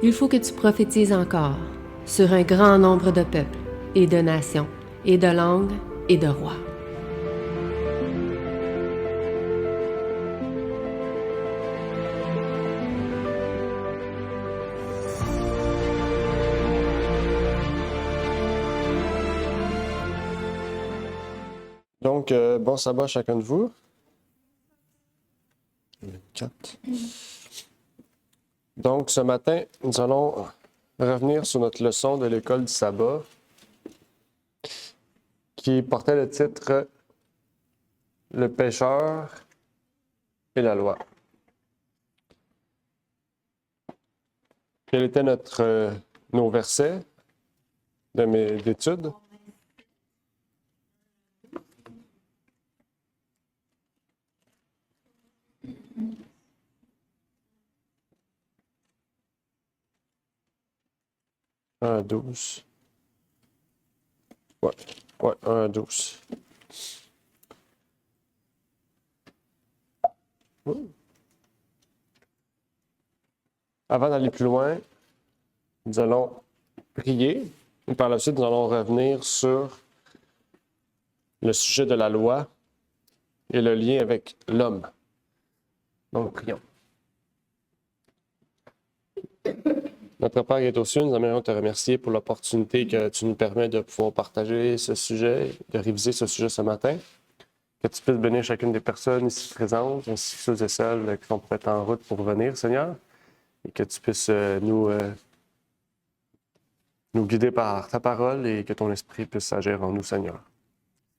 Il faut que tu prophétises encore sur un grand nombre de peuples et de nations et de langues et de rois. Donc, bon sabbat à chacun de vous. 4. Donc, ce matin, nous allons revenir sur notre leçon de l'école du sabbat qui portait le titre Le pécheur et la loi. Quels étaient nos versets d'études? Un à 12. Ouais, 1 à 12. Avant d'aller plus loin, nous allons prier et par la suite, nous allons revenir sur le sujet de la loi et le lien avec l'homme. Donc, prions. Notre Père qui est aux cieux, nous aimerions te remercier pour l'opportunité que tu nous permets de pouvoir partager ce sujet, de réviser ce sujet ce matin. Que tu puisses bénir chacune des personnes ici présentes, ainsi que ceux et celles qui sont peut-être en route pour venir, Seigneur. Et que tu puisses nous guider par ta parole et que ton esprit puisse agir en nous, Seigneur.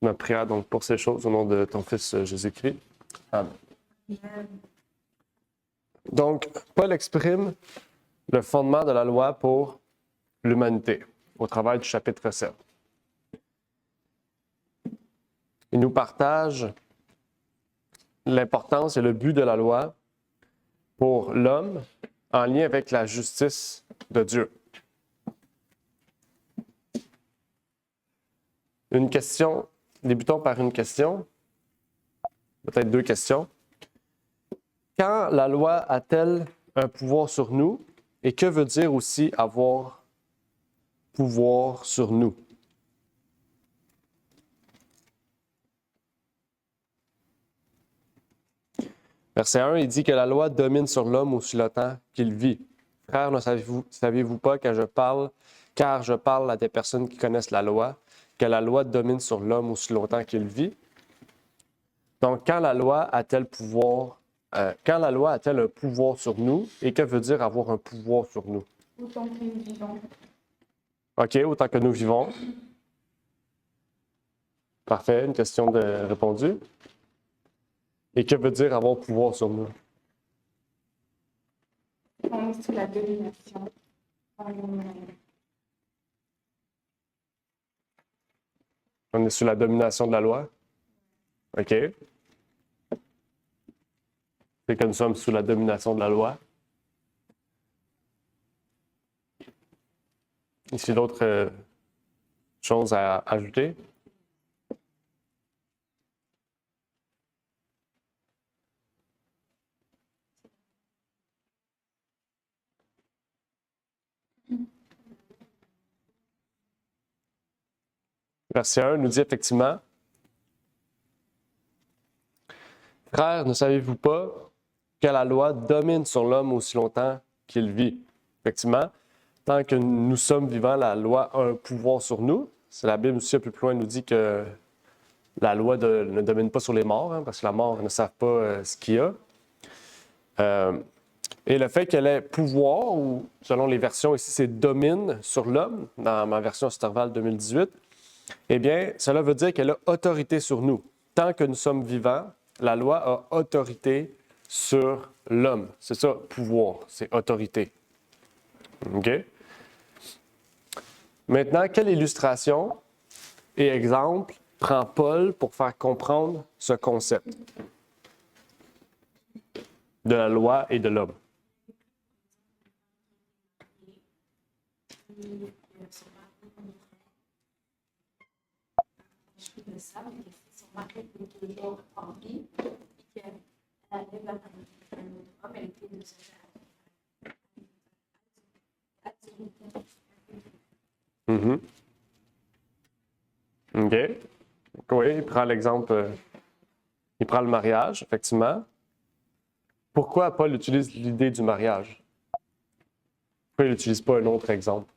Ma prière donc pour ces choses au nom de ton Fils Jésus-Christ. Amen. Donc, Paul exprime le fondement de la loi pour l'humanité au travers du chapitre 7. Il nous partage l'importance et le but de la loi pour l'homme en lien avec la justice de Dieu. Une question, débutons par une question, peut-être deux questions. Quand la loi a-t-elle un pouvoir sur nous et que veut dire aussi avoir pouvoir sur nous? Verset 1, il dit que la loi domine sur l'homme aussi longtemps qu'il vit. Frères, ne saviez-vous pas car je parle à des personnes qui connaissent la loi, que la loi domine sur l'homme aussi longtemps qu'il vit? Donc, quand la loi a-t-elle un pouvoir sur nous et que veut dire avoir un pouvoir sur nous? Autant que nous vivons. OK, autant que nous vivons. Parfait, une question répondue. Et que veut dire avoir pouvoir sur nous? On est sous la domination. On est sous la domination de la loi? OK. C'est que nous sommes sous la domination de la loi. Ici, d'autres choses à ajouter? Verset 1 nous dit effectivement, « Frères, ne savez-vous pas que la loi domine sur l'homme aussi longtemps qu'il vit? » Effectivement, tant que nous sommes vivants, la loi a un pouvoir sur nous. C'est la Bible aussi, un peu plus loin, nous dit que la loi ne domine pas sur les morts, parce que la mort ne savent pas ce qu'il y a. Et le fait qu'elle ait pouvoir, ou selon les versions ici, c'est domine sur l'homme, dans ma version Sterval 2018, eh bien, cela veut dire qu'elle a autorité sur nous. Tant que nous sommes vivants, la loi a autorité sur l'homme. C'est ça, pouvoir, c'est autorité. OK? Maintenant, quelle illustration et exemple prend Paul pour faire comprendre ce concept de la loi et de l'homme? De ça, mais qui sont marqués pour toujours en vie, et qu'elle avait un autre homme, elle était de ce genre. Mhm. OK. Oui, il prend l'exemple, il prend le mariage, effectivement. Pourquoi Paul utilise l'idée du mariage? Pourquoi il n'utilise pas un autre exemple?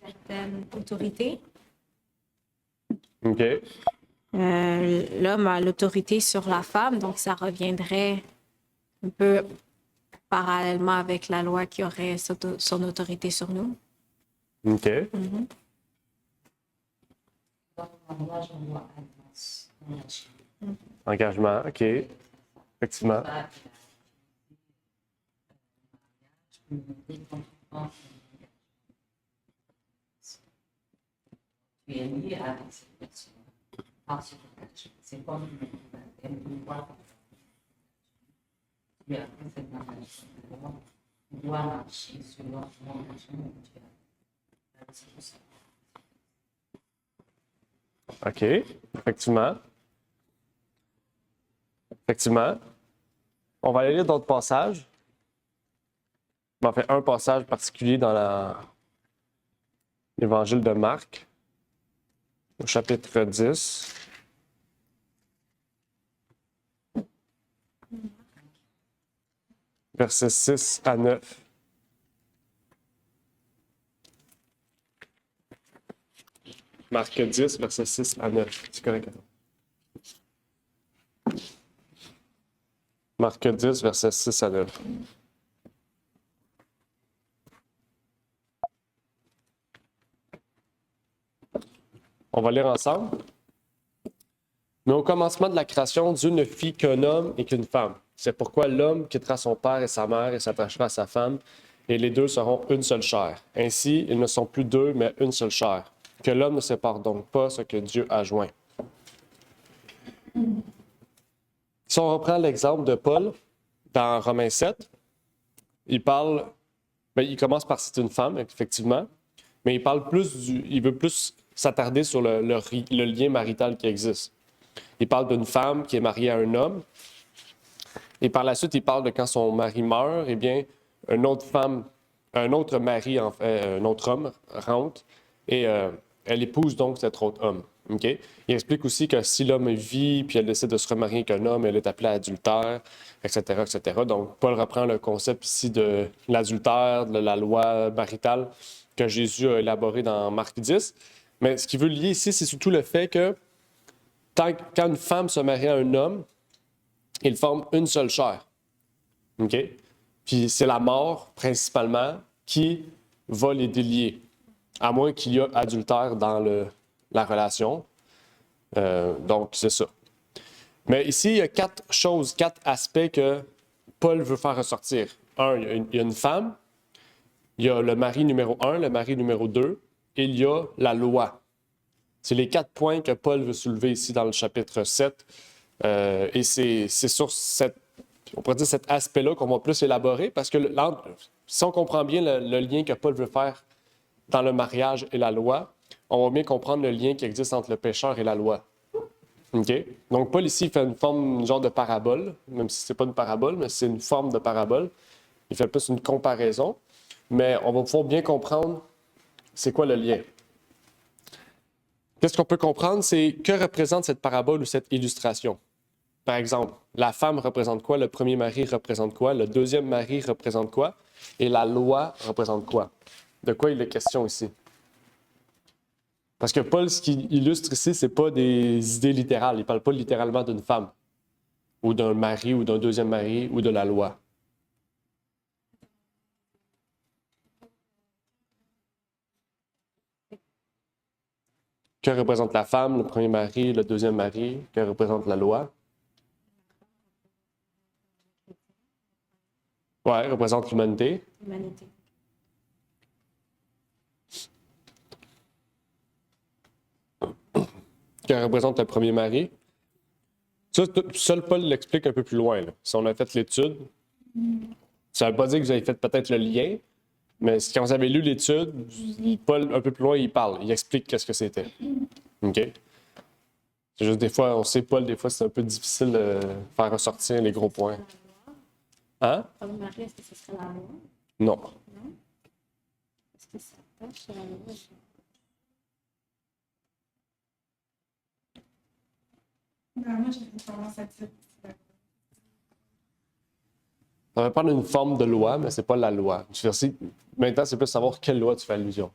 Certaines autorités. OK. L'homme a l'autorité sur la femme, donc ça reviendrait un peu parallèlement avec la loi qui aurait son autorité sur nous. OK. Engagement, OK. Effectivement. Tu es lié avec cette personne. Parce que c'est comme une loi. Tu as fait cette relation. Tu dois marcher sur l'autre engagement. OK. Effectivement. Effectivement. On va aller lire d'autres passages. On fait un passage particulier dans l'Évangile de Marc, au chapitre 10. Versets 6 à 9. Marc 10, versets 6 à 9. C'est correct. Marc 10, versets 6 à 9. On va lire ensemble. Mais au commencement de la création, Dieu ne fit qu'un homme et qu'une femme. C'est pourquoi l'homme quittera son père et sa mère et s'attachera à sa femme, et les deux seront une seule chair. Ainsi, ils ne sont plus deux, mais une seule chair. Que l'homme ne sépare donc pas ce que Dieu a joint. Si on reprend l'exemple de Paul dans Romains 7, il commence par c'est une femme, effectivement, mais il veut plus s'attarder sur le lien marital qui existe. Il parle d'une femme qui est mariée à un homme. Et par la suite, il parle de quand son mari meurt, eh bien, un autre mari, en fait, un autre homme rentre et elle épouse donc cet autre homme. Okay? Il explique aussi que si l'homme vit puis elle décide de se remarier avec un homme, elle est appelée adultère, etc., etc. Donc, Paul reprend le concept ici de l'adultère, de la loi maritale que Jésus a élaboré dans Marc 10. Mais ce qu'il veut lier ici, c'est surtout le fait que quand une femme se marie à un homme, ils forment une seule chair. OK? Puis c'est la mort, principalement, qui va les délier, à moins qu'il y ait adultère dans la relation. Donc, c'est ça. Mais ici, il y a quatre aspects que Paul veut faire ressortir. Un, il y a une femme, il y a le mari numéro 1, le mari numéro 2, et il y a la loi. C'est les 4 points que Paul veut soulever ici dans le chapitre 7. Et c'est sur on pourrait dire cet aspect-là qu'on va plus élaborer, parce que si on comprend bien le lien que Paul veut faire dans le mariage et la loi, on va bien comprendre le lien qui existe entre le pécheur et la loi. OK? Donc, Paul ici fait une genre de parabole, même si ce n'est pas une parabole, mais c'est une forme de parabole. Il fait plus une comparaison, mais on va pouvoir bien comprendre c'est quoi le lien. Qu'est-ce qu'on peut comprendre? C'est que représente cette parabole ou cette illustration? Par exemple, la femme représente quoi? Le premier mari représente quoi? Le deuxième mari représente quoi? Et la loi représente quoi? De quoi il est question ici? Parce que Paul, ce qu'il illustre ici, ce n'est pas des idées littérales. Il ne parle pas littéralement d'une femme, ou d'un mari, ou d'un deuxième mari, ou de la loi. Que représente la femme, le premier mari, le deuxième mari? Que représente la loi? Ouais, représente l'humanité. L'humanité. Que représente le premier mari. Ça, seul Paul l'explique un peu plus loin. Là. Si on a fait l'étude, ça ne veut pas dire que vous avez fait peut-être le lien, mais quand vous avez lu l'étude, Paul, un peu plus loin, il parle. Il explique qu'est-ce que c'était. OK? C'est juste des fois, on sait pas, des fois, c'est un peu difficile de faire ressortir les gros points. Hein? Premier mari, est-ce que ce serait la loi? Non. Non? Est-ce que ça touche à la loi? Moi, j'ai tendance à dire. Ça va prendre une forme de loi, mais c'est pas la loi. Maintenant, c'est plus savoir quelle loi tu fais allusion.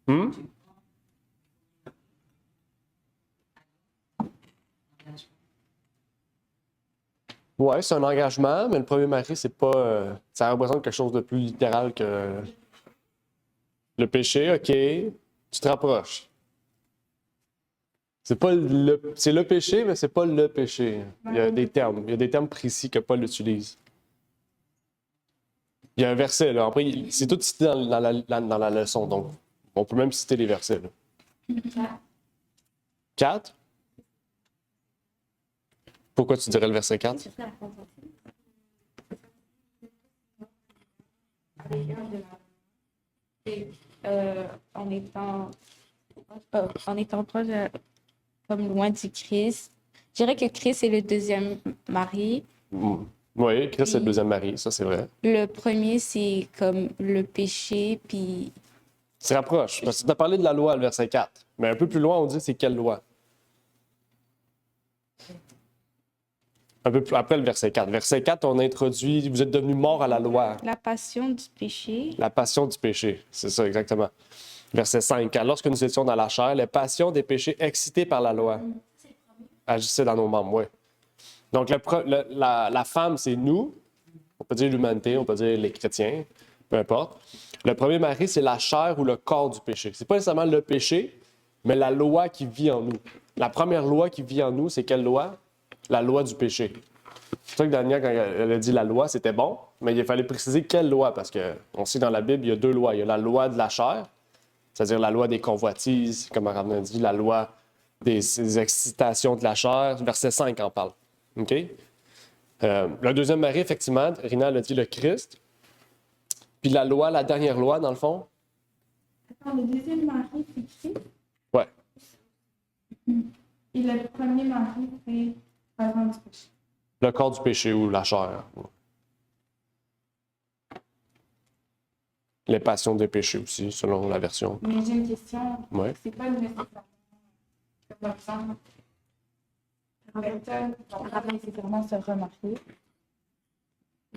Hmm? Ouais, c'est un engagement, mais le premier mari, c'est pas. Ça représente quelque chose de plus littéral que le péché, ok. Tu te rapproches. C'est le péché, mais c'est pas le péché. Il y a des termes précis que Paul utilise. Il y a un verset, là. Après, c'est tout cité dans la leçon, donc on peut même citer les versets. Là. 4? Pourquoi tu dirais le verset 4? En étant proche, comme loin du Christ, je dirais que Christ est le deuxième mari. Oui, Christ c'est le deuxième mari, ça c'est vrai. Le premier, c'est comme le péché, puis Tu te rapproches, parce que tu as parlé de la loi, le verset 4. Mais un peu plus loin, on dit c'est quelle loi? Un peu plus après le verset 4. Verset 4, on introduit, vous êtes devenus morts à la loi. la passion du péché. La passion du péché, c'est ça exactement. Verset 5. Car lorsque nous étions dans la chair, les passions des péchés excités par la loi agissaient dans nos membres, oui. Donc la femme, c'est nous. On peut dire l'humanité, on peut dire les chrétiens, peu importe. Le premier mari, c'est la chair ou le corps du péché. C'est pas nécessairement le péché, mais la loi qui vit en nous. La première loi qui vit en nous, c'est quelle loi? La loi du péché. C'est pour ça que Daniel, quand elle a dit la loi, c'était bon, mais il fallait préciser quelle loi, parce qu'on sait dans la Bible, il y a deux lois. Il y a la loi de la chair, c'est-à-dire la loi des convoitises, comme Aram a dit, la loi des excitations de la chair. Verset 5 en parle. OK? Le deuxième mari, effectivement, Rina l'a dit, le Christ. Puis la loi, la dernière loi, dans le fond. Attends, le deuxième mari, c'est Christ. Ouais. Et le premier mari, c'est avant du péché. Le corps du péché ou la chair. Les passions des péchés aussi, selon la version. Mais j'ai une question. Ouais. C'est pas nécessairement. Par exemple, personne ne va pas nécessairement se remarquer.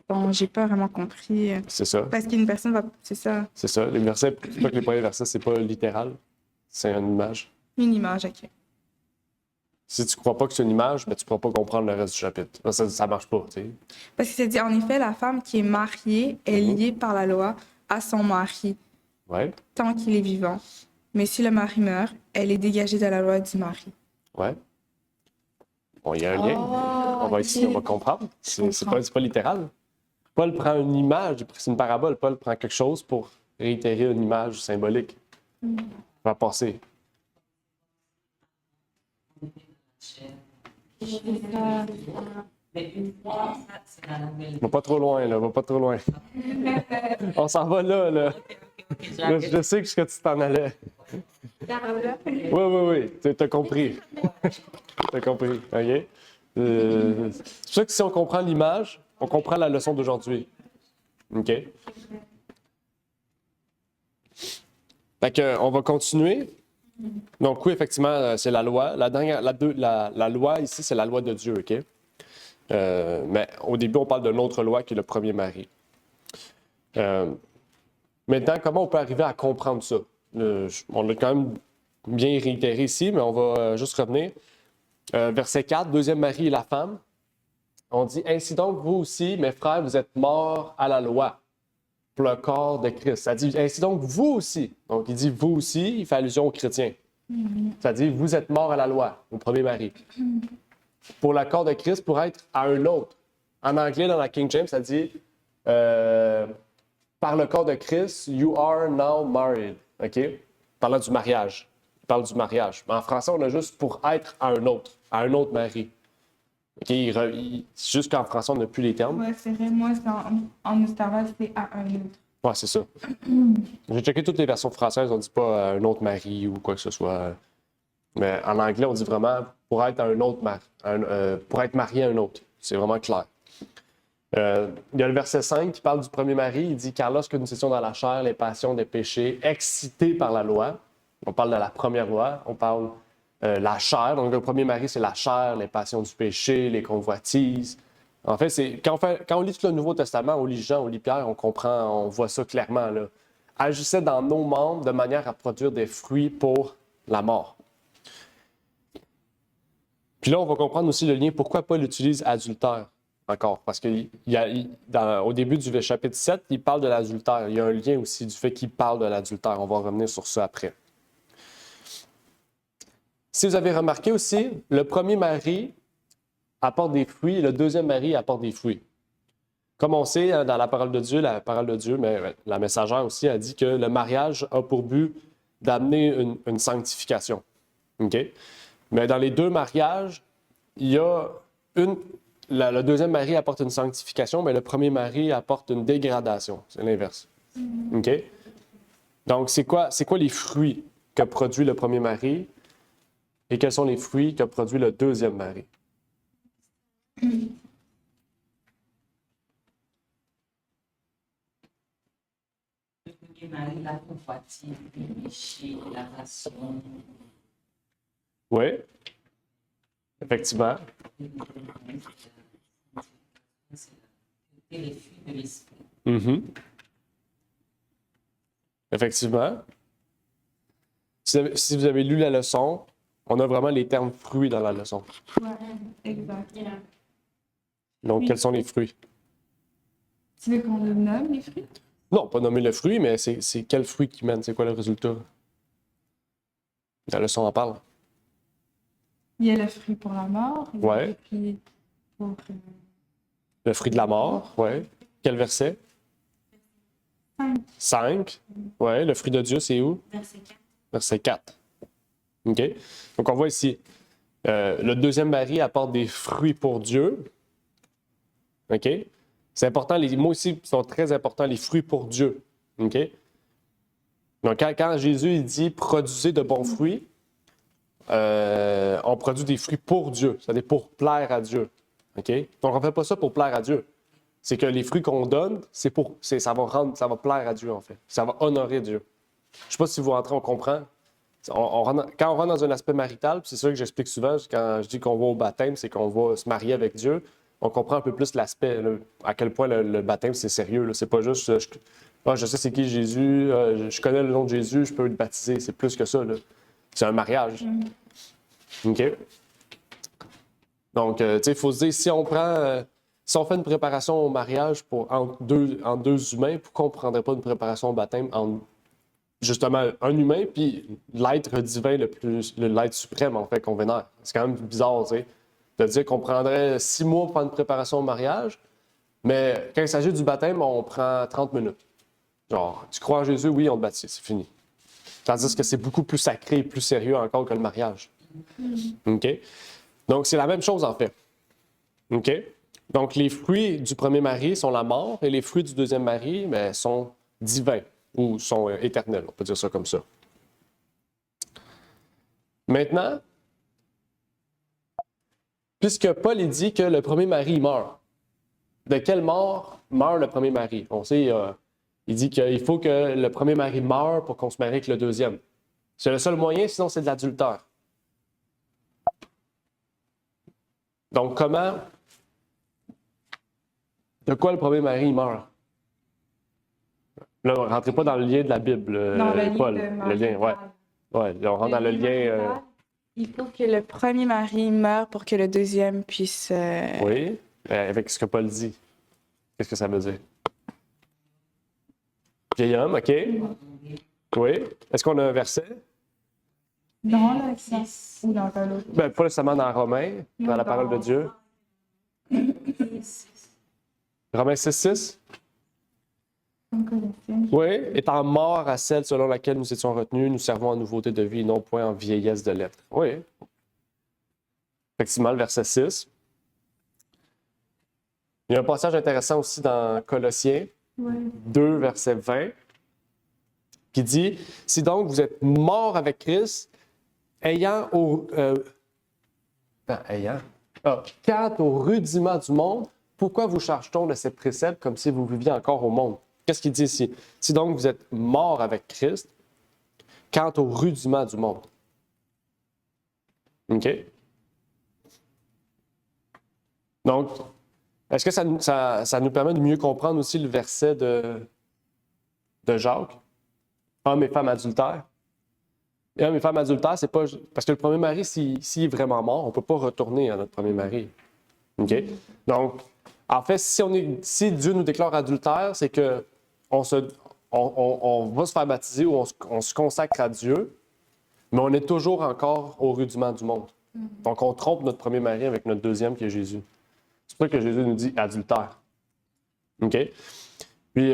Bon, j'ai pas vraiment compris. C'est ça. Parce qu'une personne va. C'est ça. C'est ça. Les versets, c'est pas que les premiers versets, c'est pas littéral. C'est une image. Une image, ok. Si tu crois pas que c'est une image, ben, tu pourras pas comprendre le reste du chapitre. Ça marche pas, tu sais. Parce que c'est dit, en effet, la femme qui est mariée est liée par la loi à son mari Ouais, tant qu'il est vivant. Mais si le mari meurt, elle est dégagée de la loi du mari. ouais. Bon, il y a un lien. On va comprendre. C'est pas littéral. Paul prend une image, c'est une parabole. Paul prend quelque chose pour réitérer une image symbolique. Va passer. Mais une fois, ça, c'est la nouvelle. Va pas trop loin, là. Va pas trop loin. On s'en va là, là. Là, je sais que tu t'en allais. Oui. T'as compris. T'as compris, OK? C'est pour ça que si on comprend l'image, on comprend la leçon d'aujourd'hui. OK? Fait que, on va continuer. Donc oui, effectivement, c'est la loi. La loi ici, c'est la loi de Dieu, OK? Mais au début, on parle d'une autre loi qui est le premier mari. Maintenant, comment on peut arriver à comprendre ça? On l'a quand même bien réitéré ici, mais on va juste revenir. Verset 4, deuxième mari et la femme. On dit, ainsi donc, vous aussi, mes frères, vous êtes morts à la loi pour le corps de Christ. Ça dit, ainsi donc, vous aussi. Donc, il dit vous aussi, il fait allusion aux chrétiens. Ça dit, vous êtes morts à la loi, au premier mari. Pour le corps de Christ, pour être à un autre. En anglais, dans la King James, ça dit, par le corps de Christ, you are now married. OK? Parlant du mariage. Il parle du mariage. Mais en français, on a juste pour être à un autre mari. OK? C'est juste qu'en français, on n'a plus les termes. Ouais, c'est vrai. Moi, en esclavage, c'est à un autre. Ouais, c'est ça. J'ai checké toutes les versions françaises, on ne dit pas un autre mari ou quoi que ce soit. Mais en anglais, on dit vraiment pour être un autre pour être marié à un autre. C'est vraiment clair. Il y a le verset 5 qui parle du premier mari. Il dit: Car lorsque nous étions dans la chair, les passions des péchés, excités par la loi, on parle de la première loi, on parle la chair. Donc, le premier mari, c'est la chair, les passions du péché, les convoitises. En fait, quand on lit tout le Nouveau Testament, on lit Jean, on lit Pierre, on comprend, on voit ça clairement, là. Agissait dans nos membres de manière à produire des fruits pour la mort. Puis là, on va comprendre aussi le lien pourquoi Paul utilise adultère encore. Parce qu'au début du chapitre 7, il parle de l'adultère. Il y a un lien aussi du fait qu'il parle de l'adultère. On va revenir sur ça après. Si vous avez remarqué aussi, le premier mari apporte des fruits, le deuxième mari apporte des fruits. Comme on sait, dans la parole de Dieu, mais la messagère aussi a dit que le mariage a pour but d'amener une sanctification. OK? Mais dans les deux mariages, il y a le deuxième mari apporte une sanctification, mais le premier mari apporte une dégradation. C'est l'inverse. OK? Donc, c'est quoi les fruits que produit le premier mari et quels sont les fruits que produit le deuxième mari? Le premier mari, la convoitise, le péché, la passion. Oui, effectivement. C'est les fruits de l'esprit. Mm-hmm. Effectivement. Si vous avez lu la leçon, on a vraiment les termes fruits dans la leçon. Ouais, exact. Donc, Oui. quels sont les fruits? Tu veux qu'on les nomme, les fruits? Non, pas nommer le fruit, mais c'est quel fruit qui mène? C'est quoi le résultat? La leçon en parle. Il y a le fruit pour la mort. Il y a Ouais. le fruit pour... Le fruit de la mort, oui. Quel verset? 5. Oui, le fruit de Dieu, c'est où? Verset 4. Verset 4. OK? Donc, on voit ici, le deuxième mari apporte des fruits pour Dieu. OK? C'est important, les mots ici sont très importants, les fruits pour Dieu. OK? Donc, quand Jésus il dit « produisez de bons fruits », on produit des fruits pour Dieu, c'est-à-dire pour plaire à Dieu. OK? Donc, on ne fait pas ça pour plaire à Dieu. C'est que les fruits qu'on donne, ça va plaire à Dieu, en fait. Ça va honorer Dieu. Je ne sais pas si vous rentrez, on comprend. Quand on rentre dans un aspect marital, puis c'est ça que j'explique souvent, quand je dis qu'on va au baptême, c'est qu'on va se marier avec Dieu. On comprend un peu plus l'aspect, là, à quel point le baptême, c'est sérieux. Là. C'est pas juste je sais c'est qui Jésus, je connais le nom de Jésus, je peux le baptiser. C'est plus que ça. Là. C'est un mariage. OK? Donc, tu sais, il faut se dire, si on fait une préparation au mariage entre deux humains, pourquoi on ne prendrait pas une préparation au baptême entre justement un humain puis l'être divin, l'être suprême, en fait, qu'on vénère? C'est quand même bizarre, tu sais, de dire qu'on prendrait 6 mois pour faire une préparation au mariage, mais quand il s'agit du baptême, on prend 30 minutes. Genre, tu crois en Jésus? Oui, on te baptise, c'est fini. Tandis que c'est beaucoup plus sacré et plus sérieux encore que le mariage. OK? Donc, c'est la même chose, en fait. OK? Donc, les fruits du premier mari sont la mort et les fruits du deuxième mari sont divins ou sont éternels. On peut dire ça comme ça. Maintenant, puisque Paul il dit que le premier mari meurt, de quelle mort meurt le premier mari? On sait, il dit qu'il faut que le premier mari meure pour qu'on se marie avec le deuxième. C'est le seul moyen, sinon c'est de l'adultère. Donc, de quoi le premier mari meurt? Là, ne rentrez pas dans le lien de la Bible, Non, Paul. le lien, ouais. Ouais, là, on rentre dans le lien. Il faut que le premier mari meure pour que le deuxième puisse... Oui, avec ce que Paul dit. Qu'est-ce que ça veut dire? Vieil homme, OK. Oui. Est-ce qu'on a un verset? Dans le 6 ou dans un autre. Pas nécessairement dans Romains, dans la parole de Dieu. Romains 6:6? Comme Colossiens. Oui. Étant mort à celle selon laquelle nous étions retenus, nous servons en nouveauté de vie, non point en vieillesse de lettres. Oui. Effectivement, le verset 6. Il y a un passage intéressant aussi dans Colossiens. 2, verset 20, qui dit « Si donc vous êtes morts avec Christ, quant au rudiment du monde, pourquoi vous charge-t-on de ces préceptes comme si vous viviez encore au monde? » Qu'est-ce qu'il dit ici? Si donc vous êtes morts avec Christ, quant au rudiment du monde. OK? Donc, est-ce que ça nous permet de mieux comprendre aussi le verset de Jacques? Hommes et femmes adultères. Et hommes et femmes adultères, c'est pas. Parce que le premier mari, s'il est vraiment mort, on ne peut pas retourner à notre premier mari. OK? Donc, en fait, si Dieu nous déclare adultère, c'est que on va se faire baptiser ou on se consacre à Dieu, mais on est toujours encore au rudiment du monde. Donc, on trompe notre premier mari avec notre deuxième qui est Jésus. C'est pour ça que Jésus nous dit adultère. OK? Puis,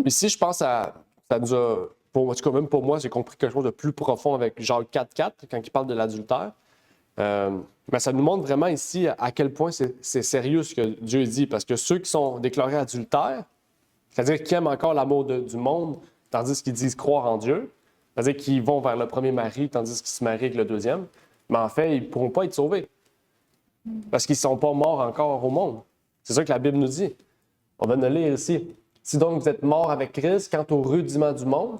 ici, je pense ça nous a. En tout cas, même pour moi, j'ai compris quelque chose de plus profond avec Jacques 4.4 quand il parle de l'adultère. Mais ça nous montre vraiment ici à quel point c'est sérieux ce que Dieu dit. Parce que ceux qui sont déclarés adultères, c'est-à-dire qui aiment encore l'amour du monde, tandis qu'ils disent croire en Dieu, c'est-à-dire qu'ils vont vers le premier mari, tandis qu'ils se marient avec le deuxième, mais en fait, ils ne pourront pas être sauvés. Parce qu'ils ne sont pas morts encore au monde. C'est ça que la Bible nous dit. On va le lire ici. Si donc vous êtes morts avec Christ quant au rudiment du monde,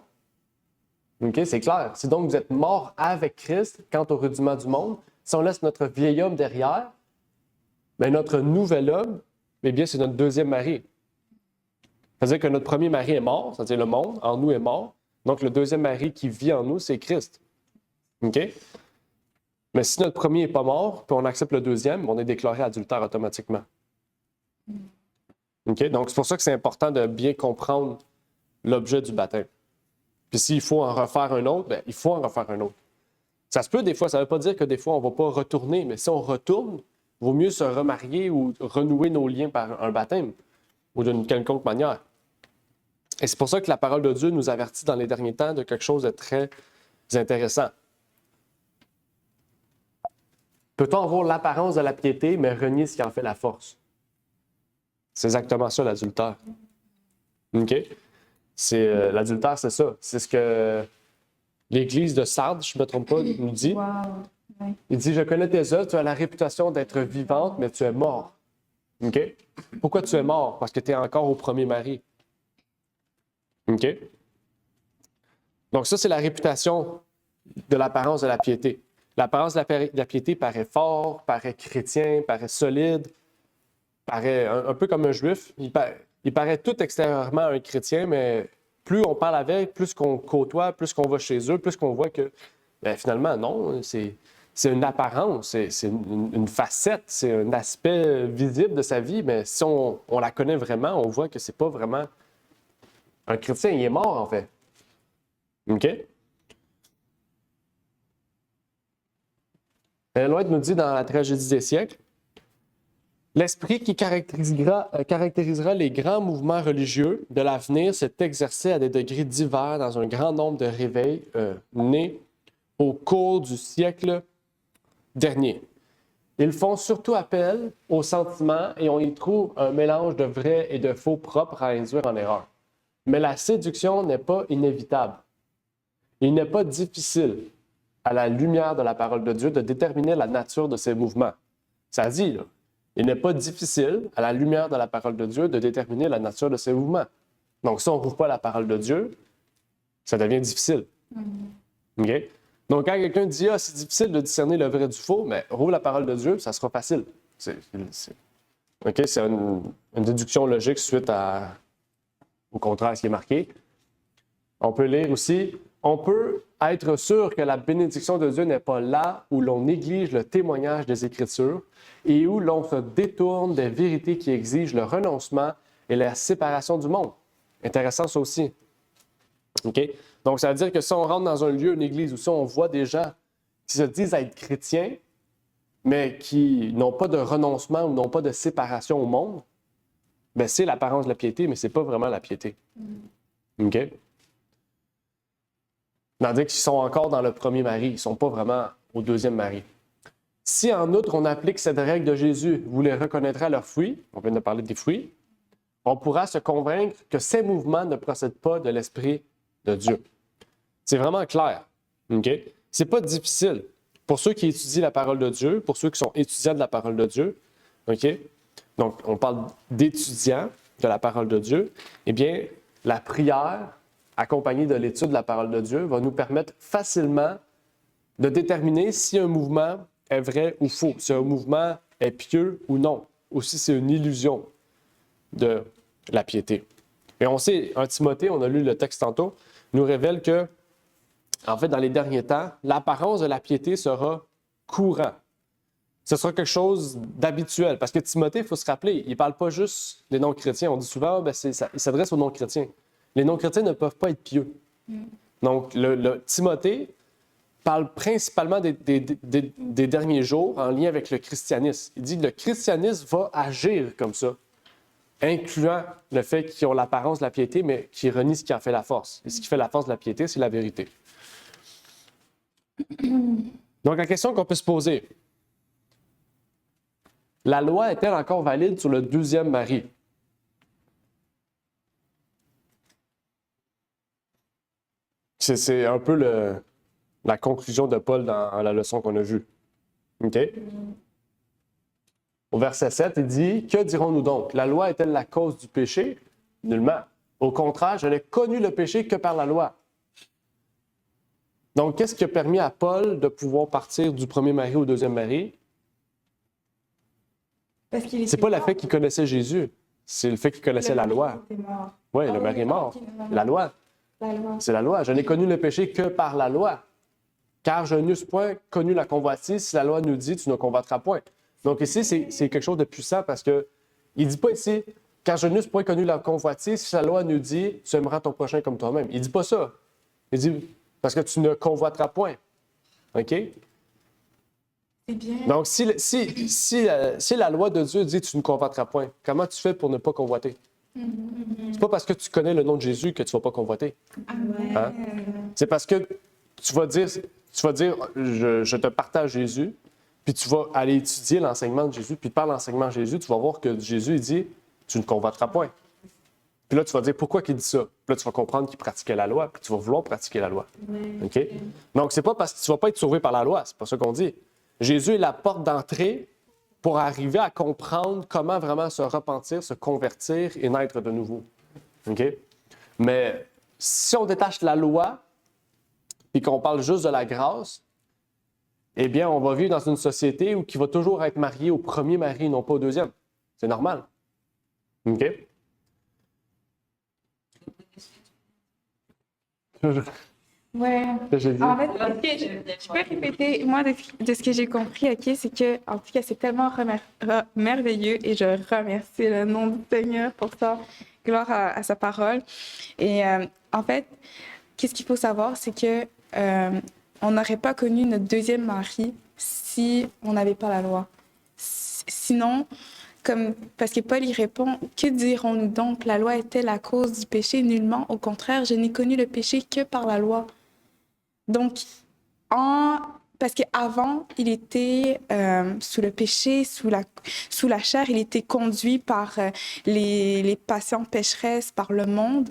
OK, c'est clair. Si donc vous êtes morts avec Christ quant au rudiment du monde, si on laisse notre vieil homme derrière, bien, notre nouvel homme, eh bien, c'est notre deuxième mari. C'est-à-dire que notre premier mari est mort, c'est-à-dire le monde, en nous est mort. Donc, le deuxième mari qui vit en nous, c'est Christ. OK? Mais si notre premier n'est pas mort, puis on accepte le deuxième, on est déclaré adultère automatiquement. OK? Donc, c'est pour ça que c'est important de bien comprendre l'objet du baptême. Puis s'il faut en refaire un autre, bien, il faut en refaire un autre. Ça se peut des fois, ça ne veut pas dire que des fois on ne va pas retourner, mais si on retourne, il vaut mieux se remarier ou renouer nos liens par un baptême ou d'une quelconque manière. Et c'est pour ça que la parole de Dieu nous avertit dans les derniers temps de quelque chose de très intéressant. Peut-on avoir l'apparence de la piété, mais renier ce qui en fait la force? C'est exactement ça, l'adultère. OK? L'adultère, c'est ça. C'est ce que l'Église de Sardes, je ne me trompe pas, nous dit. Wow. Ouais. Il dit, je connais tes œuvres, tu as la réputation d'être vivante, mais tu es mort. OK? Pourquoi tu es mort? Parce que tu es encore au premier mari. OK? Donc ça, c'est la réputation de l'apparence de la piété. L'apparence de la piété paraît fort, paraît chrétien, paraît solide, paraît un peu comme un juif. Il paraît tout extérieurement un chrétien, mais plus on parle avec, plus qu'on côtoie, plus qu'on va chez eux, plus qu'on voit que finalement, non, c'est une apparence, c'est une facette, c'est un aspect visible de sa vie, mais si on la connaît vraiment, on voit que c'est pas vraiment un chrétien, il est mort en fait. OK? Ellen White nous dit dans La tragédie des siècles, l'esprit qui caractérisera les grands mouvements religieux de l'avenir s'est exercé à des degrés divers dans un grand nombre de réveils nés au cours du siècle dernier. Ils font surtout appel aux sentiments et on y trouve un mélange de vrai et de faux propre à induire en erreur. Mais la séduction n'est pas inévitable. Il n'est pas difficile, à la lumière de la parole de Dieu, de déterminer la nature de ces mouvements. Ça dit, là. Il n'est pas difficile, à la lumière de la parole de Dieu, de déterminer la nature de ces mouvements. Donc, si on ne rouvre pas la parole de Dieu, ça devient difficile. OK? Donc, quand quelqu'un dit « Ah, c'est difficile de discerner le vrai du faux », mais rouvre la parole de Dieu, ça sera facile. OK? C'est une déduction logique suite au contraire à ce qui est marqué. On peut lire aussi « On peut être sûr que la bénédiction de Dieu n'est pas là où l'on néglige le témoignage des Écritures et où l'on se détourne des vérités qui exigent le renoncement et la séparation du monde. » Intéressant ça aussi. OK? Donc, ça veut dire que si on rentre dans un lieu, une église, où si on voit des gens qui se disent être chrétiens, mais qui n'ont pas de renoncement ou n'ont pas de séparation au monde, bien, c'est l'apparence de la piété, mais ce n'est pas vraiment la piété. OK? Tandis qu'ils sont encore dans le premier mari, ils ne sont pas vraiment au deuxième mari. Si en outre on applique cette règle de Jésus, vous les reconnaîtrez à leurs fruits, on vient de parler des fruits, on pourra se convaincre que ces mouvements ne procèdent pas de l'Esprit de Dieu. C'est vraiment clair. OK? C'est pas difficile. Pour ceux qui étudient la parole de Dieu, pour ceux qui sont étudiants de la parole de Dieu, OK? Donc, on parle d'étudiants de la parole de Dieu. Eh bien, la prière, accompagnée de l'étude de la parole de Dieu, va nous permettre facilement de déterminer si un mouvement est vrai ou faux, si un mouvement est pieux ou non, ou si c'est une illusion de la piété. Et on sait, 1 Timothée, on a lu le texte tantôt, nous révèle que, en fait, dans les derniers temps, l'apparence de la piété sera courant. Ce sera quelque chose d'habituel. Parce que Timothée, il faut se rappeler, il ne parle pas juste des non-chrétiens. On dit souvent, il s'adresse aux non-chrétiens. Les non-chrétiens ne peuvent pas être pieux. Donc, Timothée parle principalement des derniers jours en lien avec le christianisme. Il dit que le christianisme va agir comme ça, incluant le fait qu'ils ont l'apparence de la piété, mais qui renie ce qui en fait la force. Et ce qui fait la force de la piété, c'est la vérité. Donc, la question qu'on peut se poser, la loi est-elle encore valide sur le deuxième mari? C'est un peu la conclusion de Paul dans la leçon qu'on a vue. OK? Au verset 7, il dit « Que dirons-nous donc? La loi est-elle la cause du péché? Nullement. Au contraire, je n'ai connu le péché que par la loi. » Donc, qu'est-ce qui a permis à Paul de pouvoir partir du premier mari au deuxième mari? C'est pas le fait qu'il connaissait Jésus, c'est le fait qu'il connaissait la loi. Oui, le mari est mort. La loi. C'est la loi. Je n'ai connu le péché que par la loi. Car je n'eusse point connu la convoitise si la loi nous dit tu ne convoiteras point. Donc ici, c'est quelque chose de puissant parce que il ne dit pas ici car je n'eusse point connu la convoitise si la loi nous dit tu aimeras ton prochain comme toi-même. Il ne dit pas ça. Il dit parce que tu ne convoiteras point. OK? Donc, si la loi de Dieu dit tu ne convoiteras point, comment tu fais pour ne pas convoiter? C'est pas parce que tu connais le nom de Jésus que tu ne vas pas convoiter. Hein? C'est parce que tu vas dire je te partage Jésus, puis tu vas aller étudier l'enseignement de Jésus, puis par l'enseignement de Jésus, tu vas voir que Jésus il dit tu ne convoiteras point. Puis là, tu vas dire pourquoi il dit ça. Puis là, tu vas comprendre qu'il pratiquait la loi, puis tu vas vouloir pratiquer la loi. OK? Donc, c'est pas parce que tu ne vas pas être sauvé par la loi, c'est pas ça qu'on dit. Jésus est la porte d'entrée pour arriver à comprendre comment vraiment se repentir, se convertir et naître de nouveau. OK? Mais si on détache la loi et qu'on parle juste de la grâce, eh bien, on va vivre dans une société où qui va toujours être marié au premier mari, non pas au deuxième. C'est normal. OK? Ouais. J'ai dit. En fait, je peux répéter, moi, de ce que j'ai compris, OK, c'est que, en tout cas, c'est tellement merveilleux et je remercie le nom du Seigneur pour ça. Gloire à sa parole. Et en fait, qu'est-ce qu'il faut savoir, c'est que on n'aurait pas connu notre deuxième mari si on n'avait pas la loi. Sinon, parce que Paul y répond, « Que dirons-nous donc? La loi est-elle la cause du péché? Nullement. Au contraire, je n'ai connu le péché que par la loi. » Donc, parce qu'avant, il était sous le péché, sous la chair, il était conduit par les passions pécheresses, par le monde,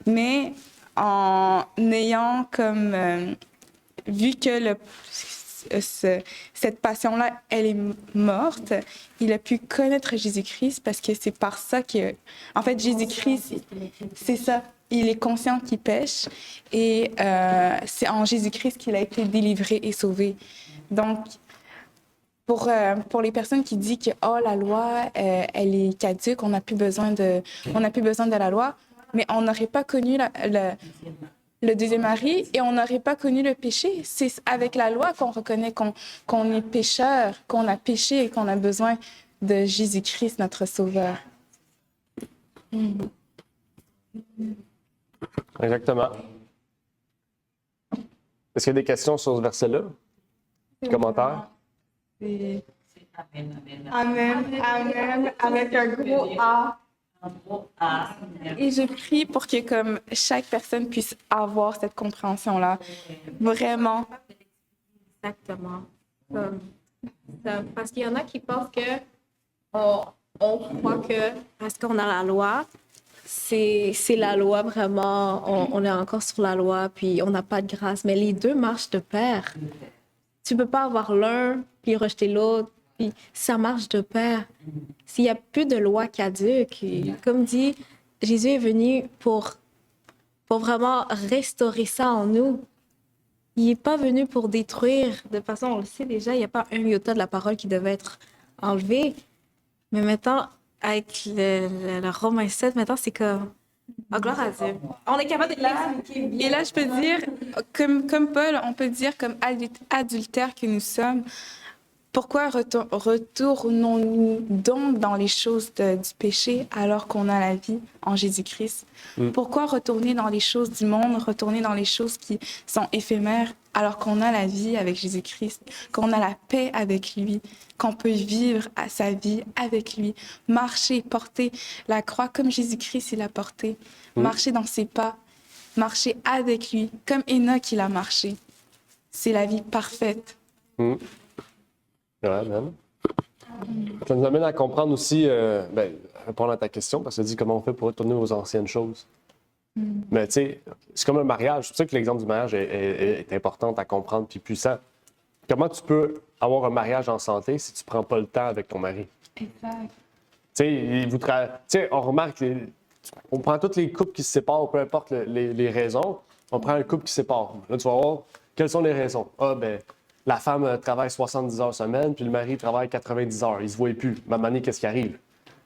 mais en ayant comme vu que cette passion-là, elle est morte, il a pu connaître Jésus-Christ parce que c'est par ça que, en fait, Jésus-Christ, c'est ça. Il est conscient qu'il pêche et c'est en Jésus-Christ qu'il a été délivré et sauvé. Donc, pour les personnes qui disent que la loi, elle est caduque, on n'a plus besoin de la loi, mais on n'aurait pas connu le deuxième mari et on n'aurait pas connu le péché. C'est avec la loi qu'on reconnaît qu'on est pécheur, qu'on a péché et qu'on a besoin de Jésus-Christ, notre Sauveur. Exactement. Est-ce qu'il y a des questions sur ce verset-là? Des commentaires? Amen, amen, avec un gros A. Et je prie pour que comme chaque personne puisse avoir cette compréhension-là. Vraiment. Exactement. Parce qu'il y en a qui pensent que on croit que parce qu'on a la loi, c'est la loi vraiment, on est encore sur la loi, puis on n'a pas de grâce. Mais les deux marchent de pair. Tu peux pas avoir l'un, puis rejeter l'autre, puis ça marche de pair. S'il y a plus de loi caduque, comme dit, Jésus est venu pour vraiment restaurer ça en nous. Il n'est pas venu pour détruire. De toute façon, on le sait déjà, il n'y a pas un iota de la parole qui devait être enlevé. Mais maintenant, avec le Romains 7, maintenant, c'est comme... Oh, gloire à Dieu. On est capable de l'expliquer bien. Et là, je peux dire, comme Paul, on peut dire comme adultères que nous sommes, pourquoi retournons-nous donc dans les choses du péché alors qu'on a la vie en Jésus-Christ? Pourquoi retourner dans les choses du monde, retourner dans les choses qui sont éphémères alors qu'on a la vie avec Jésus-Christ, qu'on a la paix avec lui, qu'on peut vivre sa vie avec lui, marcher, porter la croix comme Jésus-Christ il a porté, marcher dans ses pas, marcher avec lui comme Enoch il a marché. C'est la vie parfaite. Ouais, man. Ça nous amène à comprendre aussi, répondre à ta question, parce que tu dis comment on fait pour retourner aux anciennes choses. Mais tu sais, c'est comme un mariage. C'est pour ça que l'exemple du mariage est important à comprendre puis puissant. Comment tu peux avoir un mariage en santé si tu ne prends pas le temps avec ton mari? Exact. Tu sais, on remarque, on prend toutes les couples qui se séparent, peu importe les raisons, on prend un couple qui se sépare. Là, tu vas voir, quelles sont les raisons? Ah, ben, la femme travaille 70 heures semaine, puis le mari travaille 90 heures. Ils se voient plus. À un moment donné, qu'est-ce qui arrive?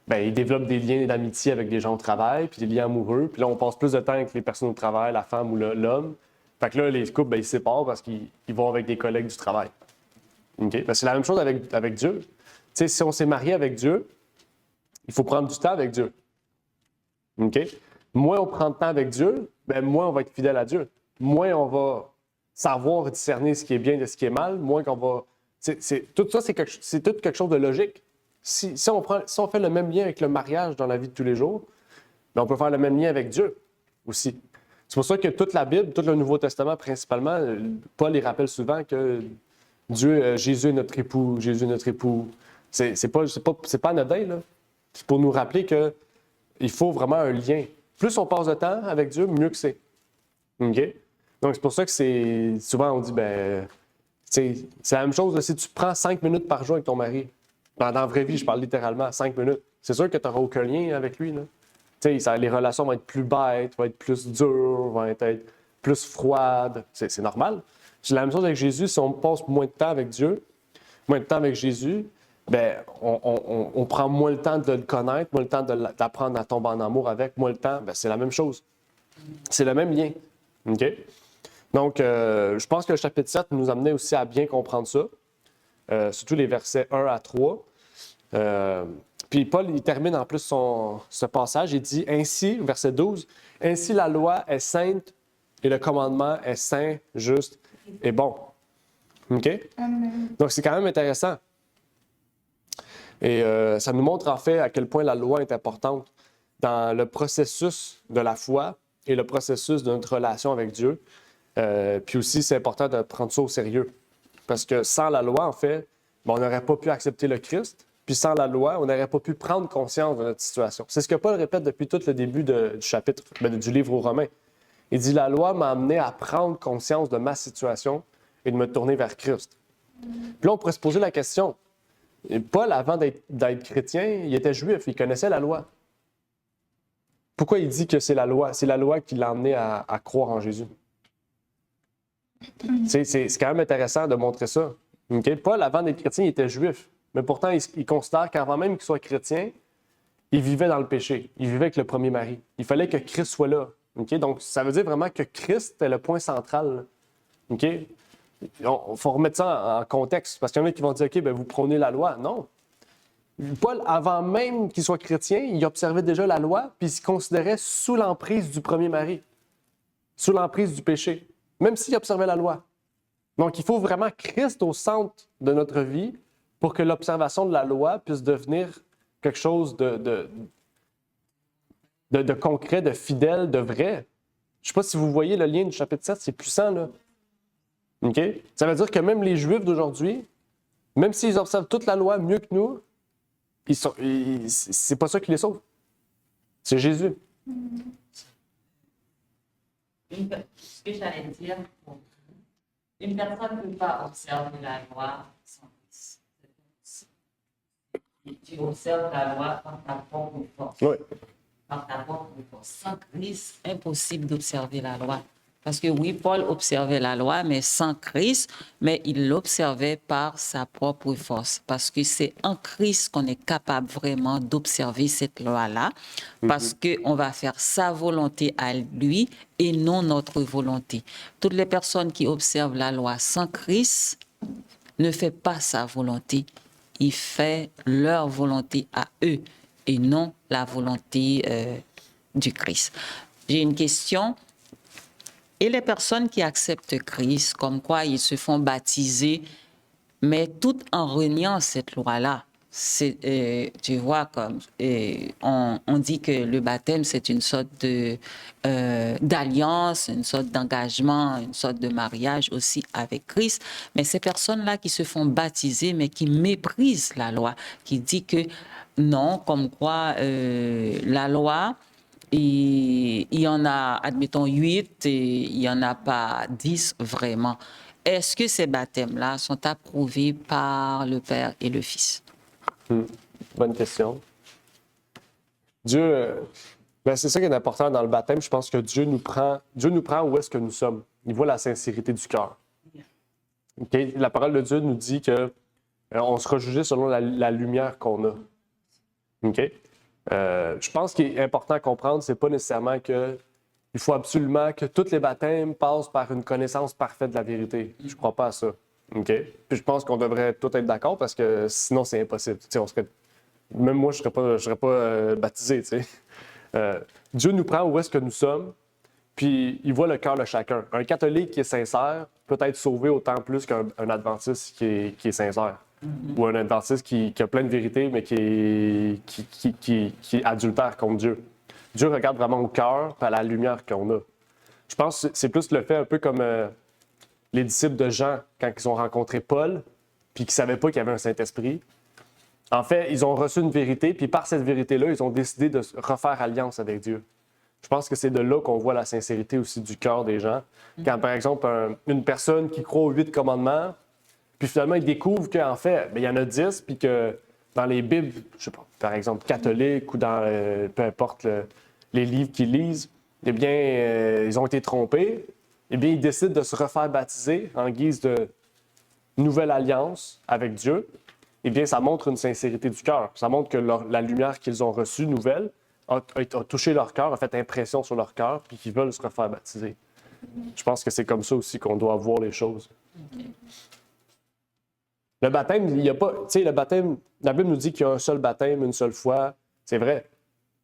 Ben, ils développent des liens d'amitié avec des gens au travail, puis des liens amoureux. Puis là, on passe plus de temps avec les personnes au travail, la femme ou l'homme. Fait que là, les couples, ben, ils se séparent parce qu'ils vont avec des collègues du travail. OK? Ben, c'est la même chose avec Dieu. Tu sais, si on s'est marié avec Dieu, il faut prendre du temps avec Dieu. OK? Moins on prend de temps avec Dieu, ben, moins on va être fidèle à Dieu. Moins on va savoir discerner ce qui est bien de ce qui est mal, moins qu'on va... tout ça, c'est tout quelque chose de logique. Si on fait le même lien avec le mariage dans la vie de tous les jours, bien, on peut faire le même lien avec Dieu aussi. C'est pour ça que toute la Bible, tout le Nouveau Testament principalement, Paul il rappelle souvent que Dieu, Jésus est notre époux, Jésus est notre époux. C'est pas anodin, là. C'est pour nous rappeler qu'il faut vraiment un lien. Plus on passe de temps avec Dieu, mieux que c'est. OK? Donc, c'est pour ça que souvent, on dit, c'est la même chose. Là, si tu prends 5 minutes par jour avec ton mari, dans la vraie vie, je parle littéralement 5 minutes, c'est sûr que tu n'auras aucun lien avec lui. Là. Les relations vont être plus bêtes, vont être plus dures, vont être plus froides. C'est normal. C'est la même chose avec Jésus. Si on passe moins de temps avec Dieu, moins de temps avec Jésus, on prend moins le temps de le connaître, moins le temps d'apprendre à tomber en amour avec, moins le temps, c'est la même chose. C'est le même lien. OK? Donc, je pense que le chapitre 7 nous amenait aussi à bien comprendre ça, surtout les versets 1 à 3. Puis Paul, il termine en plus ce passage, il dit « Ainsi, verset 12, « Ainsi la loi est sainte et le commandement est saint, juste et bon. » OK? Amen. Donc, c'est quand même intéressant. Et ça nous montre en fait à quel point la loi est importante dans le processus de la foi et le processus de notre relation avec Dieu. Puis aussi, c'est important de prendre ça au sérieux. Parce que sans la loi, en fait, on n'aurait pas pu accepter le Christ. Puis sans la loi, on n'aurait pas pu prendre conscience de notre situation. C'est ce que Paul répète depuis tout le début du chapitre, du livre aux Romains. Il dit, la loi m'a amené à prendre conscience de ma situation et de me tourner vers Christ. Puis là, on pourrait se poser la question. Et Paul, avant d'être chrétien, il était juif, il connaissait la loi. Pourquoi il dit que c'est la loi? C'est la loi qui l'a amené à croire en Jésus. C'est quand même intéressant de montrer ça. Okay? Paul, avant d'être chrétien, il était juif. Mais pourtant, il considère qu'avant même qu'il soit chrétien, il vivait dans le péché. Il vivait avec le premier mari. Il fallait que Christ soit là. Okay? Donc, ça veut dire vraiment que Christ est le point central. Okay? Il faut remettre ça en contexte. Parce qu'il y en a qui vont dire, OK, vous prônez la loi. Non. Paul, avant même qu'il soit chrétien, il observait déjà la loi, puis il se considérait sous l'emprise du premier mari, sous l'emprise du péché, même s'il observait la loi. Donc, il faut vraiment Christ au centre de notre vie pour que l'observation de la loi puisse devenir quelque chose de concret, de fidèle, de vrai. Je ne sais pas si vous voyez le lien du chapitre 7, c'est puissant, là. OK? Ça veut dire que même les Juifs d'aujourd'hui, même s'ils observent toute la loi mieux que nous, c'est pas ça qui les sauve. C'est Jésus. Ce que j'allais dire, une personne ne peut pas observer la loi sans Christ. Tu observes la loi par ta propre force. Oui. Par ta propre force. Sans Christ, impossible d'observer la loi. Parce que oui, Paul observait la loi, mais sans Christ, mais il l'observait par sa propre force. Parce que c'est en Christ qu'on est capable vraiment d'observer cette loi-là, parce qu'on va faire sa volonté à lui et non notre volonté. Toutes les personnes qui observent la loi sans Christ ne font pas sa volonté. Ils font leur volonté à eux et non la volonté du Christ. J'ai une question. Et les personnes qui acceptent Christ, comme quoi ils se font baptiser, mais tout en reniant cette loi-là. Tu vois, comme on dit que le baptême, c'est une sorte d'alliance, une sorte d'engagement, une sorte de mariage aussi avec Christ. Mais ces personnes-là qui se font baptiser, mais qui méprisent la loi, qui dit que non, comme quoi la loi... Et il y en a, admettons, 8 et il n'y en a pas 10 vraiment. Est-ce que ces baptêmes-là sont approuvés par le Père et le Fils? Bonne question. Dieu, c'est ça qui est important dans le baptême. Je pense que Dieu nous prend où est-ce que nous sommes. Il voit la sincérité du cœur. Okay? La parole de Dieu nous dit que on sera jugé selon la lumière qu'on a. OK? Je pense qu'il est important à comprendre, c'est pas nécessairement qu'il faut absolument que tous les baptêmes passent par une connaissance parfaite de la vérité. Je crois pas à ça. OK? Puis je pense qu'on devrait tous être d'accord parce que sinon c'est impossible. Même moi, je serais pas baptisé. Dieu nous prend où est-ce que nous sommes, puis il voit le cœur de chacun. Un catholique qui est sincère peut être sauvé autant plus qu'un adventiste qui est sincère. Ou un adventiste qui a plein de vérités, mais qui est adultère contre Dieu. Dieu regarde vraiment au cœur et à la lumière qu'on a. Je pense que c'est plus le fait un peu comme les disciples de Jean, quand ils ont rencontré Paul, puis qu'ils ne savaient pas qu'il y avait un Saint-Esprit. En fait, ils ont reçu une vérité, puis par cette vérité-là, ils ont décidé de refaire alliance avec Dieu. Je pense que c'est de là qu'on voit la sincérité aussi du cœur des gens. Quand, par exemple, une personne qui croit aux 8 commandements, puis finalement, ils découvrent qu'en fait, il y en a 10, puis que dans les Bibles, je sais pas, par exemple, catholiques ou dans peu importe les livres qu'ils lisent, eh bien, ils ont été trompés. Eh bien, ils décident de se refaire baptiser en guise de nouvelle alliance avec Dieu. Eh bien, ça montre une sincérité du cœur. Ça montre que la lumière qu'ils ont reçue, nouvelle, a touché leur cœur, a fait impression sur leur cœur, puis qu'ils veulent se refaire baptiser. Je pense que c'est comme ça aussi qu'on doit voir les choses. Le baptême, il n'y a pas. Tu sais, le baptême, la Bible nous dit qu'il y a un seul baptême, une seule fois. C'est vrai.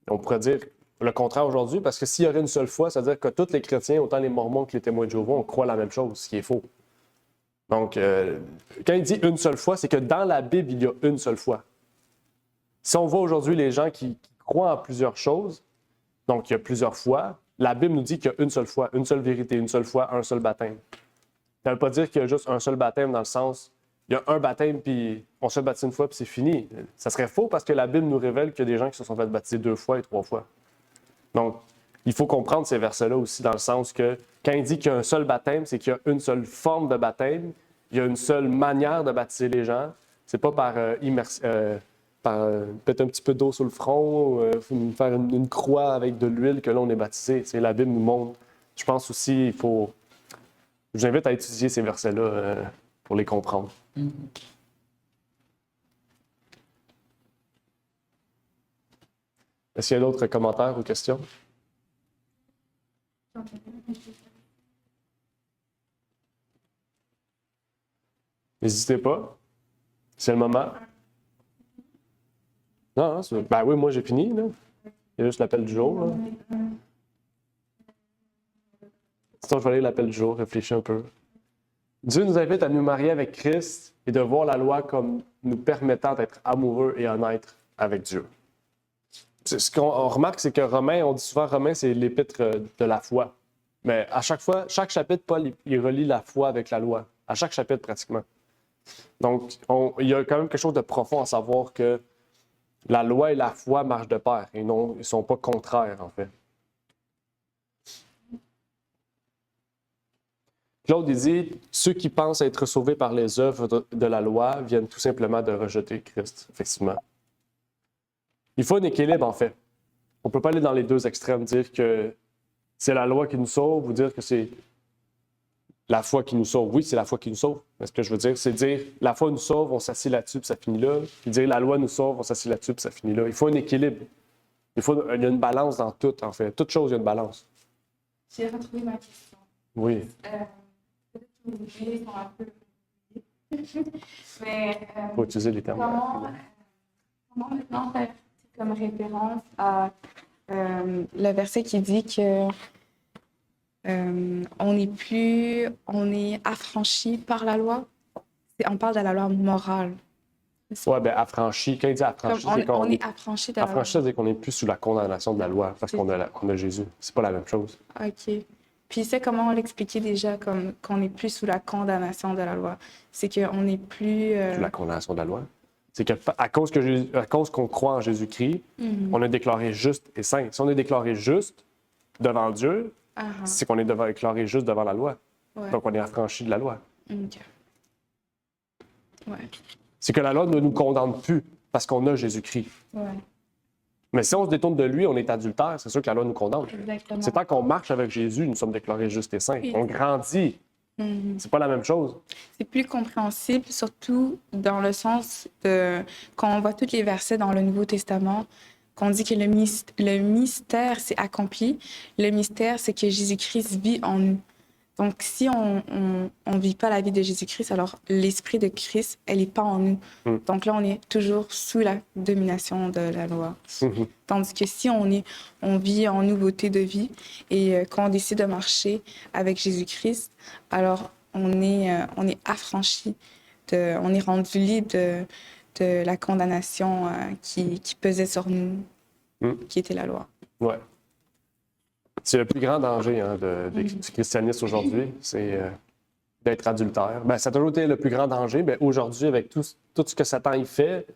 On pourrait dire le contraire aujourd'hui, parce que s'il y aurait une seule fois, ça veut dire que tous les chrétiens, autant les Mormons que les témoins de Jéhovah, on croit la même chose, ce qui est faux. Donc, quand il dit une seule fois, c'est que dans la Bible, il y a une seule fois. Si on voit aujourd'hui les gens qui croient en plusieurs choses, donc il y a plusieurs fois, la Bible nous dit qu'il y a une seule fois, une seule vérité, une seule fois, un seul baptême. Ça ne veut pas dire qu'il y a juste un seul baptême dans le sens, il y a un baptême, puis on se baptise une fois, puis c'est fini. Ça serait faux parce que la Bible nous révèle qu'il y a des gens qui se sont fait baptiser 2 fois et 3 fois. Donc, il faut comprendre ces versets-là aussi dans le sens que quand il dit qu'il y a un seul baptême, c'est qu'il y a une seule forme de baptême, il y a une seule manière de baptiser les gens. C'est pas par peut-être un petit peu d'eau sur le front, faire une croix avec de l'huile que là, on est baptisé. C'est la Bible nous montre. Je pense aussi, je vous invite à étudier ces versets-là pour les comprendre. Est-ce qu'il y a d'autres commentaires ou questions? N'hésitez pas. C'est le moment. Non, ben oui, moi j'ai fini. Là. Il y a juste l'appel du jour. Là. Sinon, je vais aller l'appel du jour, réfléchir un peu. Dieu nous invite à nous marier avec Christ et de voir la loi comme nous permettant d'être amoureux et honnêtes avec Dieu. Ce qu'on remarque, c'est que Romains, on dit souvent Romains, c'est l'épître de la foi. Mais à chaque fois, chaque chapitre, Paul, il relie la foi avec la loi. À chaque chapitre, pratiquement. Donc, il y a quand même quelque chose de profond à savoir que La loi et la foi marchent de pair et non, ils ne sont pas contraires, en fait. Claude il dit, ceux qui pensent être sauvés par les œuvres de la loi viennent tout simplement de rejeter Christ, effectivement. Il faut un équilibre, en fait. On ne peut pas aller dans les deux extrêmes, dire que c'est la loi qui nous sauve ou dire que c'est la foi qui nous sauve. Oui, c'est la foi qui nous sauve. Mais ce que je veux dire, c'est dire la foi nous sauve, on s'assied là-dessus, puis ça finit là. Puis dire la loi nous sauve, on s'assied là-dessus, puis ça finit là. Il faut un équilibre. Il y a une balance dans tout, en fait. Toute chose, il y a une balance. J'ai retrouvé ma question. Oui. Peut-être que mes idées sont un peu... Mais Il faut utiliser les termes. comment maintenant faire comme référence à le verset qui dit que on est affranchi par la loi? On parle de la loi morale. Oui, bien, affranchi. Quand il dit affranchi, Comme c'est qu'on on est affranchi de la loi. affranchi, ça veut dire qu'on n'est plus sous la condamnation de la loi parce qu'on a Jésus. C'est pas la même chose. OK. Puis c'est comment l'expliquer déjà, comme qu'on n'est plus sous la condamnation de la loi. C'est qu'on n'est plus... Sous la condamnation de la loi. C'est qu'à cause qu'on croit en Jésus-Christ, on est déclaré juste et saint. Si on est déclaré juste devant Dieu, c'est qu'on est déclaré juste devant la loi. Ouais. Donc, on est affranchi de la loi. OK. Ouais. C'est que la loi ne nous condamne plus parce qu'on a Jésus-Christ. Ouais. Mais si on se détourne de lui, on est adultère, c'est sûr que la loi nous condamne. Exactement. C'est tant qu'on marche avec Jésus, nous sommes déclarés justes et saints. Oui. On grandit. C'est pas la même chose. C'est plus compréhensible, surtout dans le sens de quand on voit tous les versets dans le Nouveau Testament, qu'on dit que le mystère s'est accompli. Le mystère, c'est que Jésus-Christ vit en nous. Donc, si on vit pas la vie de Jésus-Christ, alors l'Esprit de Christ, elle n'est pas en nous. Donc là, on est toujours sous la domination de la loi. Tandis que si on vit en nouveauté de vie et qu'on décide de marcher avec Jésus-Christ, alors on est affranchi, on est rendu libre de la condamnation qui pesait sur nous, qui était la loi. Ouais. C'est le plus grand danger du christianisme aujourd'hui, c'est d'être adultère. Ben, ça a toujours été le plus grand danger, mais aujourd'hui, avec tout ce que Satan y fait,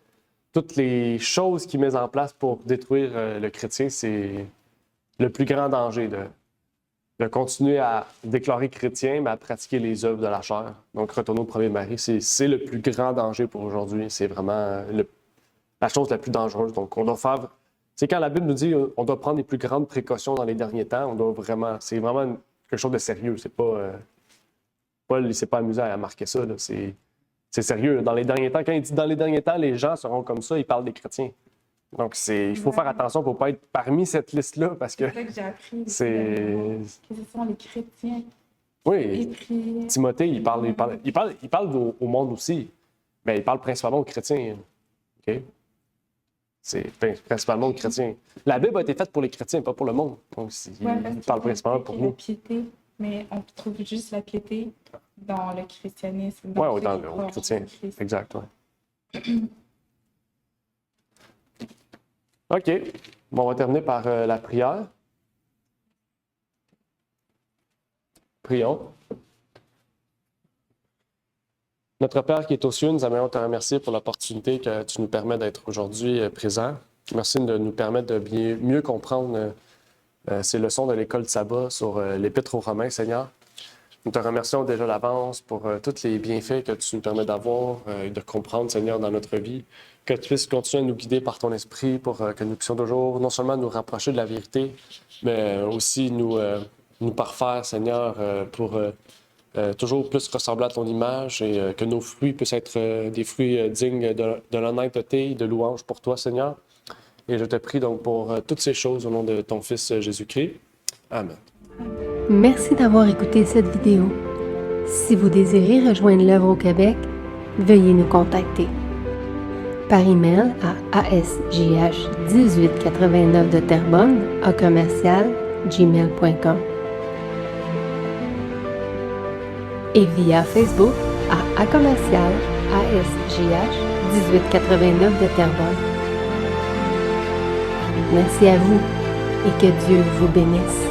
toutes les choses qu'il met en place pour détruire le chrétien, c'est le plus grand danger de continuer à déclarer chrétien, mais à pratiquer les œuvres de la chair. Donc, retourner au premier mari, c'est le plus grand danger pour aujourd'hui. C'est vraiment la chose la plus dangereuse. Donc, on doit faire... C'est quand la Bible nous dit qu'on doit prendre les plus grandes précautions dans les derniers temps, c'est vraiment quelque chose de sérieux. C'est pas... Paul, il s'est pas amusé à marquer ça. Là. C'est sérieux. Dans les derniers temps, quand il dit dans les derniers temps, les gens seront comme ça, il parle des chrétiens. Donc, il faut faire attention pour ne pas être parmi cette liste-là parce que. C'est ça que j'ai appris. Que ce sont les chrétiens. Oui. Timothée, il parle au monde aussi, mais il parle principalement aux chrétiens. OK? C'est principalement aux chrétiens. La Bible a été faite pour les chrétiens, pas pour le monde. Donc, il parle principalement pour nous. La piété, mais on trouve juste la piété dans le christianisme. Oui, dans le chrétien. Exact, oui. OK. Bon, on va terminer par la prière. Prions. Notre Père qui est aux cieux, nous aimerions te remercier pour l'opportunité que tu nous permets d'être aujourd'hui présent. Merci de nous permettre de mieux comprendre ces leçons de l'école de sabbat sur l'Épître aux Romains, Seigneur. Nous te remercions déjà d'avance pour tous les bienfaits que tu nous permets d'avoir et de comprendre, Seigneur, dans notre vie. Que tu puisses continuer à nous guider par ton esprit pour que nous puissions toujours non seulement nous rapprocher de la vérité, mais aussi nous parfaire, Seigneur, pour toujours plus ressembler à ton image et que nos fruits puissent être des fruits dignes de l'honnêteté et de louange pour toi, Seigneur. Et je te prie donc pour toutes ces choses au nom de ton Fils Jésus-Christ. Amen. Merci d'avoir écouté cette vidéo. Si vous désirez rejoindre l'œuvre au Québec, veuillez nous contacter par email à asjh1889 de Terrebonne @gmail.com et via Facebook à commercial ASJH1889 de Terrebonne. Merci à vous et que Dieu vous bénisse.